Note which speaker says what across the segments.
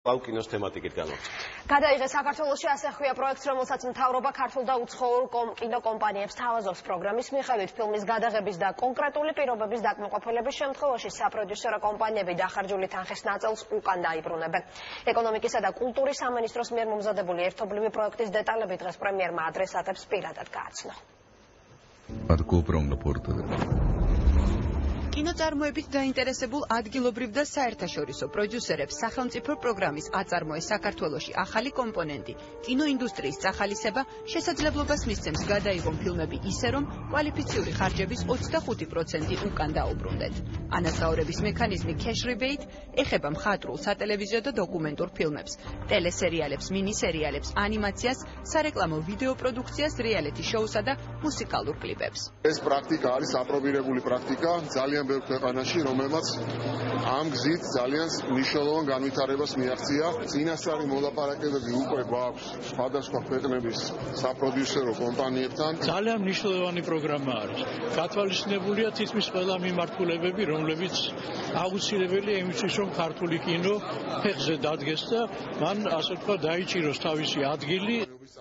Speaker 1: კინოს თემატიკით განვაცხადოთ.
Speaker 2: გადაიღეს საქართველოში ასეხვია პროექტს, რომელსაც მთავრობა ქართულ და უცხოურ კინოკომპანიებს თავაზობს. პროგრამის მიხედვით ფილმის გადაღების და კონკრეტული პირობების დაკმაყოფილების შემთხვევაში საპროდიუსერო კომპანიები დახარჯული თანხის ნაწილს უკან დაიბრუნებენ. ეკონომიკისა და კულტურის სამინისტროს მიერ მომზადებული ერთობლივი პროექტის დეტალები დღეს პრემიერმა ადრესატებს პირადად გააცნო. კინოწარმოებით დაინტერესებულ ადგილობრივ და საერთაშორისო პროდიუსერებს სახელმწიფო პროგრამის აწარმოეს საქართველოში ახალი კომპონენტი, კინოინდუსტრიის წახალისება შესაძლებლობას მისცემს გადაიღონ ფილმები ისე, რომ კვალიფიციური ხარჯების 25% უკან დაუბრუნდეთ. ანაზღაურების მექანიზმი cash rebate ეხება მხატვრულ, სატელევიზიო და დოკუმენტურ ფილმებს, ტელესერიალებს, მინისერიალებს, ანიმაციას, სარეკლამო ვიდეო პროდუქციას, რეალიტი შოუსა და მუსიკალურ კლიპებს.
Speaker 3: ეს პრაქტიკა არის აპრობირებული პრაქტიკა, ძალიან ბევრ ქვეყანაში, რომელმაც ამ გზით ძალიან მნიშვნელოვან განვითარებას მიაღწია. წინასწარი მოლაპარაკებები უკვე გვაქვს სხვადასხვა ქვეყნების საპროდიუსერო კომპანიებთან.
Speaker 4: ძალიან მნიშვნელოვანი პროგრამა არის. გათვალისწინებულია თითქმის ყველა მიმართულებები, რომლებიც აუცილებელია იმისთვის, რომ ქართული კინო ფეხზე დადგეს და მან ასე ვთქვათ დაიჭიროს თავისი ადგილი.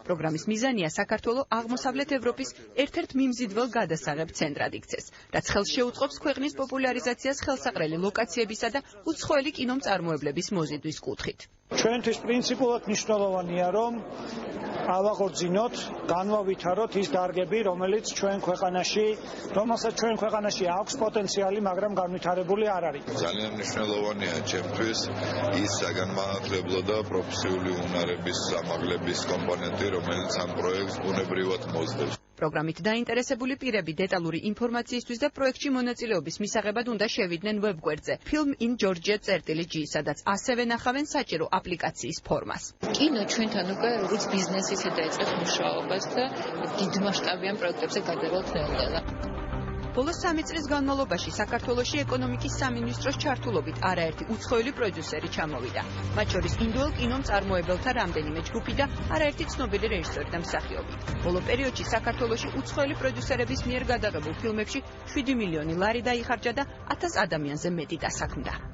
Speaker 2: პროგრამის მიზანია საქართველოს აღმოსავლეთ ევროპის ერთ-ერთ მიმზიდველ გადასაღებ ცენტრად იქცეს, რაც ხელს შეუწყობს ქვეყნის პოპულარიზაციას ხელსაყრელი ლოკაციებისა და უცხოელი კინომწარმოებლების მოზიდვის კუთხით.
Speaker 5: ჩვენთვის პრინციპულად მნიშვნელოვანია, რომ ავაღორძინოთ, განვავითაროთ ის დარგები, რომელსაც ჩვენ ქვეყანაში აქვს პოტენციალი, მაგრამ განვითარებული არ არის.
Speaker 6: ძალიან მნიშვნელოვანია ჩემთვის ის საგანმანათლებლო და პროფესიული უნარების სამაღლების კომპონენტი, რომელიც ამ პროექტს ბუნებრივად მოძდებს.
Speaker 2: პროგრამით დაინტერესებული პირები დეტალური ინფორმაციისთვის და პროექტში მონაწილეობის მისაღებად უნდა შევიდნენ ვებგვერდზე Film in Georgia წერტილი-G, სადაც ასევე ნახავენ საჭირო აპლიკაციის ფორმას.
Speaker 7: კინო ჩვენთან უკვე როგორც ბიზნესის დაიწყებს მუშაობას და დიდმასშტაბიან პროექტებზე გადავალთ ნელ-ნელა.
Speaker 2: ბოლოს 3 წლის განმავლობაში საქართველოში ეკონომიკის სამინისტროს ჩართულობით არაერთი უცხოელი პროდიუსერი ჩამოვიდა. მათ შორის ინდოელ კინომწარმოებელთა რამდენიმე ჯგუფი და არაერთი ცნობილი რეჟისორი და მსახიობი. ბოლო პერიოდში საქართველოში უცხოელი პროდიუსერების მიერ გადაღებულ ფილმებში 7 მილიონი ლარი დაიხარჯა და 1000 ადამიანზე მეტი დასაქმდა.